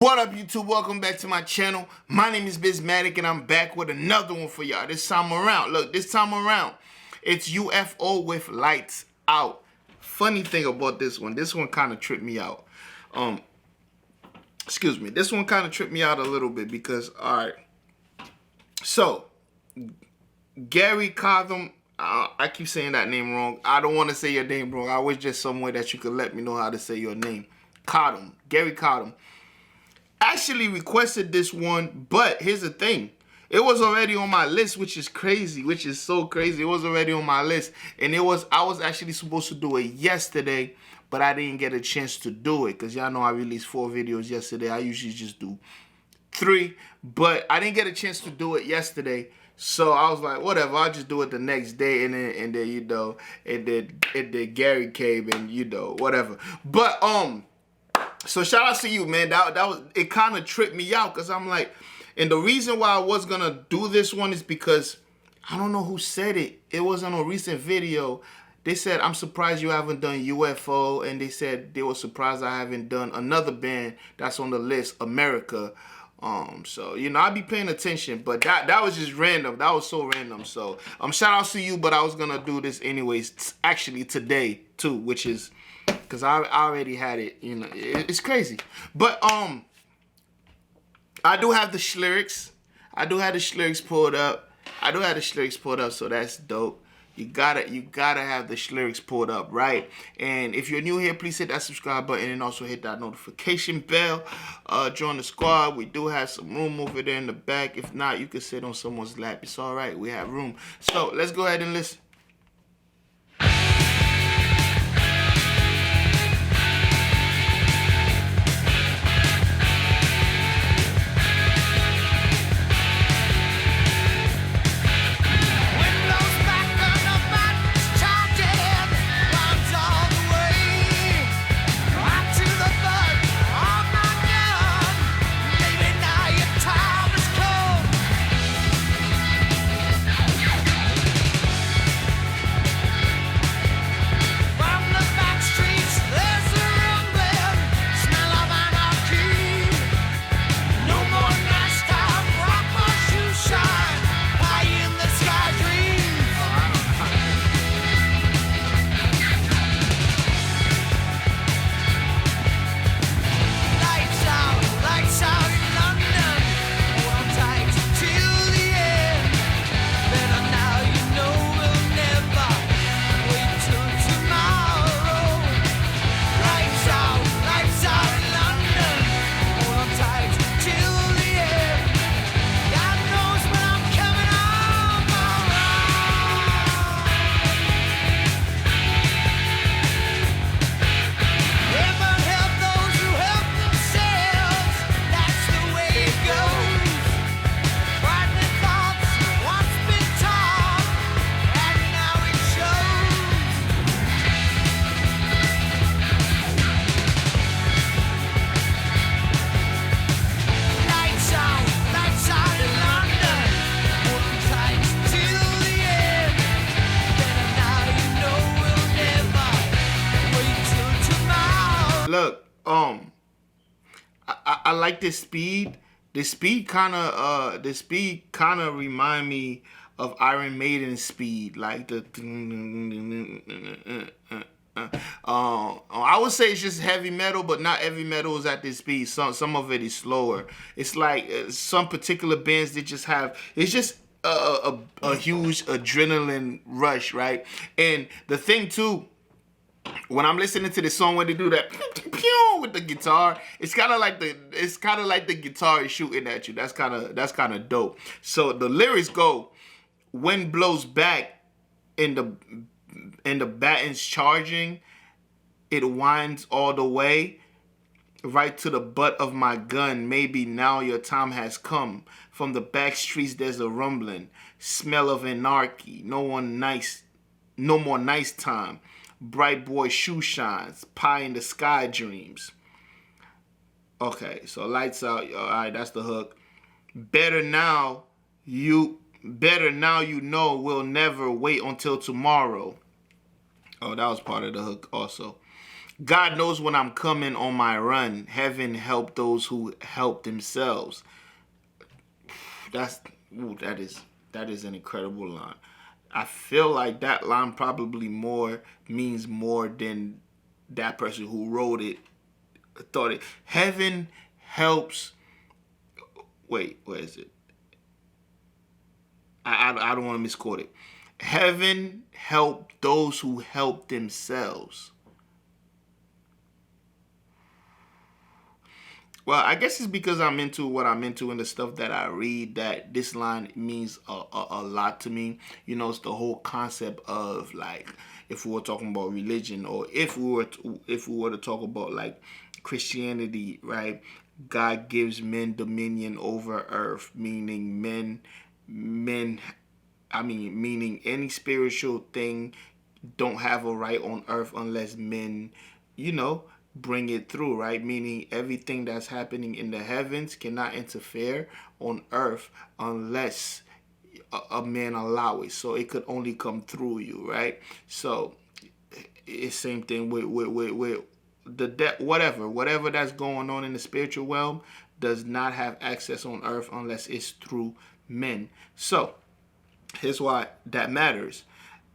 What up, YouTube? Welcome back to my channel. My name is BizMatik, and I'm back with another one for y'all. This time around, look, this time around, it's UFO with lights out. Funny thing about this one kind of tripped me out. Excuse me. This one kind of tripped me out a little bit because, all right. So, Gary Cotham, I keep saying that name wrong. I don't want to say your name wrong. I wish just somewhere that you could let me know how to say your name. Cotham, Gary Cotham. Actually requested this one, but here's the thing. It was already on my list, which is crazy, which is so crazy. It was already on my list, and I was actually supposed to do it yesterday, but I didn't get a chance to do it because y'all know I released 4 videos yesterday. I usually just do 3, but I didn't get a chance to do it yesterday. So I was like, whatever, I'll just do it the next day, and then you know, and then Gary came, and you know, whatever. But so shout out to you, man. That was, it kind of tripped me out because I'm like, and the reason why I was gonna do this one is because I don't know who said it. It was on a recent video. They said, I'm surprised you haven't done UFO, and they said they were surprised I haven't done another band that's on the list, America. So you know, I be paying attention, but that was just random. That was so random. So shout out to you, but I was gonna do this anyways. Actually today too, which is because I already had it. You know, it's crazy. But I do have the lyrics. I do have the lyrics pulled up. So that's dope. You gotta have the lyrics pulled up, right? And if you're new here, please hit that subscribe button and also hit that notification bell. Join the squad. We do have some room over there in the back. If not, you can sit on someone's lap. It's all right. We have room. So let's go ahead and listen. Look, I like this speed. The speed kind of remind me of Iron Maiden's speed, like the. I would say it's just heavy metal, but not heavy metal is at this speed. Some of it is slower. It's like some particular bands that just have. It's just a huge adrenaline rush, right? And the thing too, when I'm listening to the song, when they do that pew with the guitar, it's kind of like the guitar is shooting at you. That's kind of dope. So the lyrics go, "Wind blows back, and the battens charging, it winds all the way, right to the butt of my gun. Maybe now your time has come. From the back streets there's a rumbling, smell of anarchy. No more nice time. Bright boy shoe shines, pie in the sky dreams." Okay, so lights out. All right, that's the hook. Better now you know we'll never wait until tomorrow. Oh, that was part of the hook also. God knows when I'm coming on my run. Heaven help those who help themselves. That's that is an incredible line. I feel like that line probably means more than that person who wrote it thought it. Heaven helps. Wait, where is it? I don't want to misquote it. Heaven help those who help themselves. Well, I guess it's because I'm into what I'm into and the stuff that I read that this line means a lot to me. You know, it's the whole concept of like if we were talking about religion or if we were to talk about like Christianity, right? God gives men dominion over earth, meaning men meaning any spiritual thing don't have a right on earth unless men, you know, bring it through, right? Meaning everything that's happening in the heavens cannot interfere on earth unless a man allow it. So it could only come through you, right? So it's same thing with the whatever that's going on in the spiritual realm does not have access on earth unless it's through men. So here's why that matters.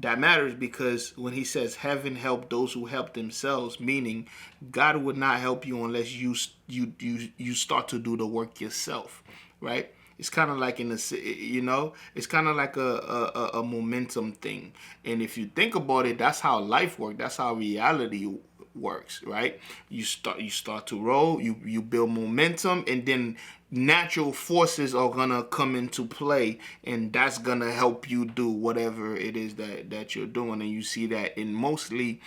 That matters because when he says heaven help those who help themselves, meaning God would not help you unless you start to do the work yourself, right? It's kind of like it's kind of like a momentum thing. And if you think about it, that's how life works. That's how reality works, right? You start to roll, you build momentum, and then natural forces are gonna come into play, and that's gonna help you do whatever it is that you're doing. And you see that in mostly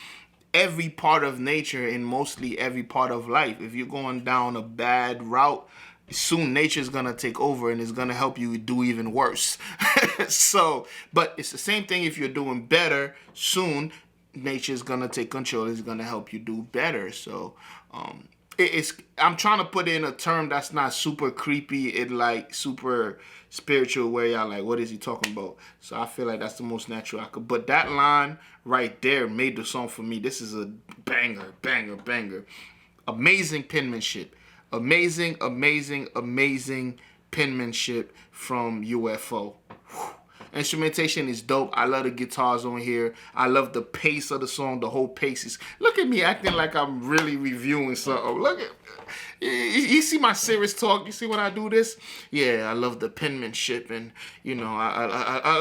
every part of nature, in mostly every part of life. If you're going down a bad route, soon nature's gonna take over and it's gonna help you do even worse. So, but it's the same thing if you're doing better. Soon nature's gonna take control. It's gonna help you do better. So I'm trying to put in a term that's not super creepy and like super spiritual where y'all like, what is he talking about? So I feel like that's the most natural I could. But that line right there made the song for me. This is a banger. Amazing penmanship. Amazing penmanship from UFO. Instrumentation is dope. I love the guitars on here. I love the pace of the song. The whole pace is... Look at me acting like I'm really reviewing something. Look at... You see my serious talk? You see when I do this? Yeah, I love the penmanship, and you know, I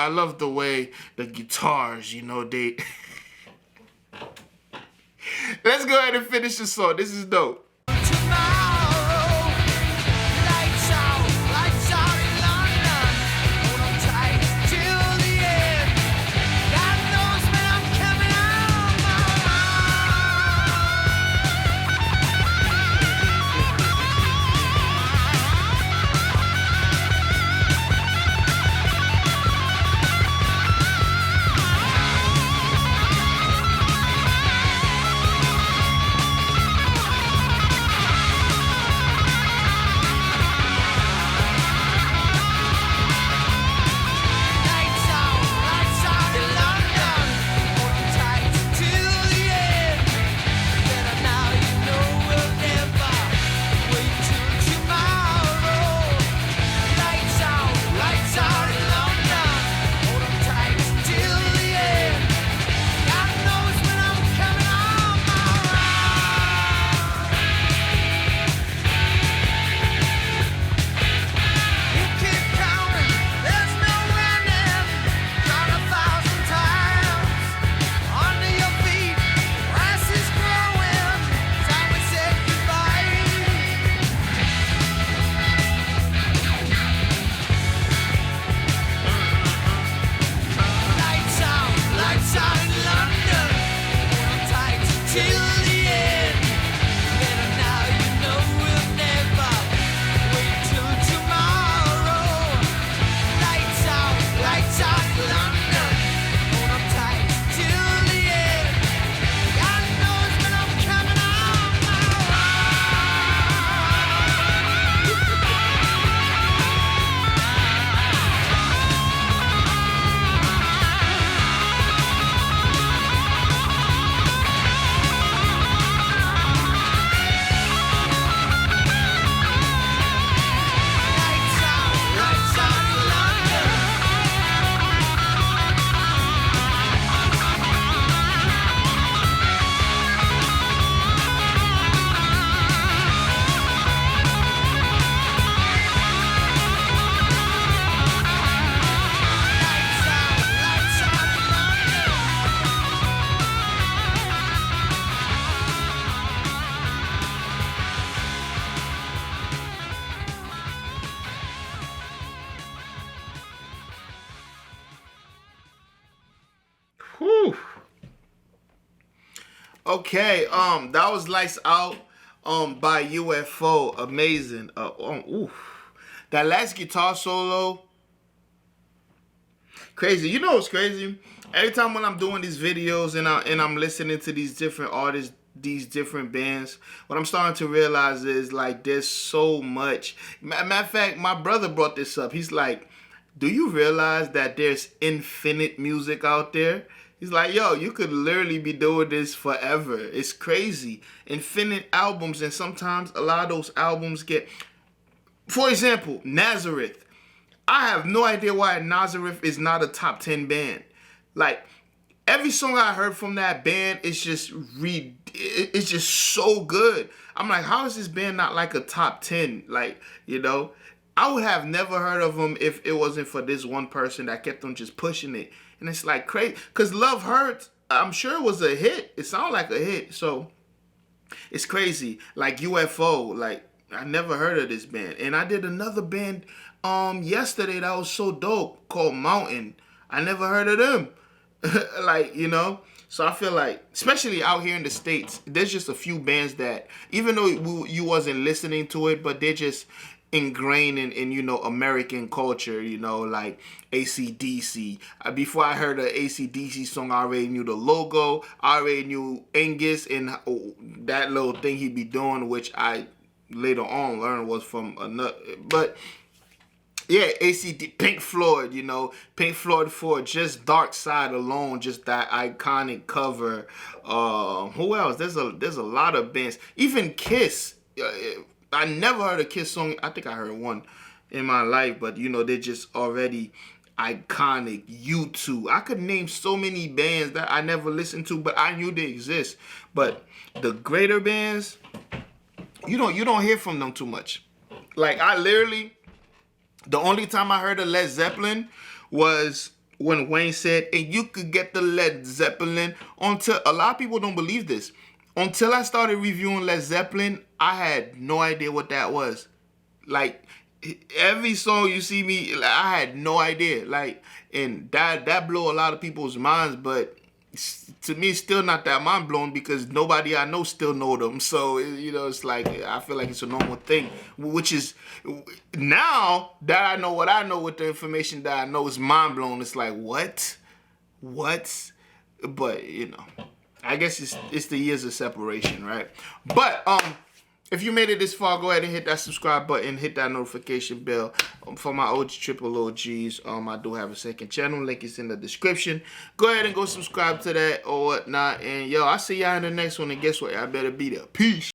love the way the guitars, you know, they... Let's go ahead and finish the song. This is dope. Okay, that was Lights Out, by UFO. Amazing. Ooh. That last guitar solo, crazy. You know what's crazy? Every time when I'm doing these videos and I'm listening to these different artists, these different bands, what I'm starting to realize is like there's so much. Matter of fact, my brother brought this up. He's like, do you realize that there's infinite music out there? He's like, yo, you could literally be doing this forever. It's crazy. Infinite albums, and sometimes a lot of those albums get, for example, Nazareth. I have no idea why Nazareth is not a top 10 band. Like, every song I heard from that band is just it's just so good. I'm like, how is this band not like a top 10? Like, you know, I would have never heard of them if it wasn't for this one person that kept on just pushing it. And it's like crazy. Because Love Hurts, I'm sure it was a hit. It sounded like a hit. So it's crazy. Like UFO, like I never heard of this band. And I did another band yesterday that was so dope called Mountain. I never heard of them. Like, you know, so I feel like, especially out here in the States, there's just a few bands that, even though you wasn't listening to it, but they're just ingrained in you know, American culture, you know, like AC/DC. Before I heard an AC/DC song, I already knew the logo. I already knew Angus and that little thing he'd be doing, which I later on learned was from another, but yeah, Pink Floyd, you know, Pink Floyd for just Dark Side alone, just that iconic cover. Who else? There's a lot of bands. Even Kiss. I never heard a Kiss song. I think I heard one in my life, but you know, they're just already iconic. U2. I could name so many bands that I never listened to, but I knew they exist. But the greater bands, you don't hear from them too much. Like I literally. The only time I heard of Led Zeppelin was when Wayne said, and you could get the Led Zeppelin until, a lot of people don't believe this. Until I started reviewing Led Zeppelin, I had no idea what that was. Like, every song you see me, I had no idea. Like, and that blew a lot of people's minds, but to me, it's still not that mind blowing because nobody I know still know them. So, you know, it's like, I feel like it's a normal thing, which is, now that I know what I know with the information that I know, is mind blowing. It's like, what? But, you know, I guess it's the years of separation, right? But, if you made it this far, go ahead and hit that subscribe button, hit that notification bell. For my triple OGs, I do have a second channel. Link is in the description. Go ahead and go subscribe to that or whatnot. And yo, I'll see y'all in the next one. And guess what? I better be there. Peace.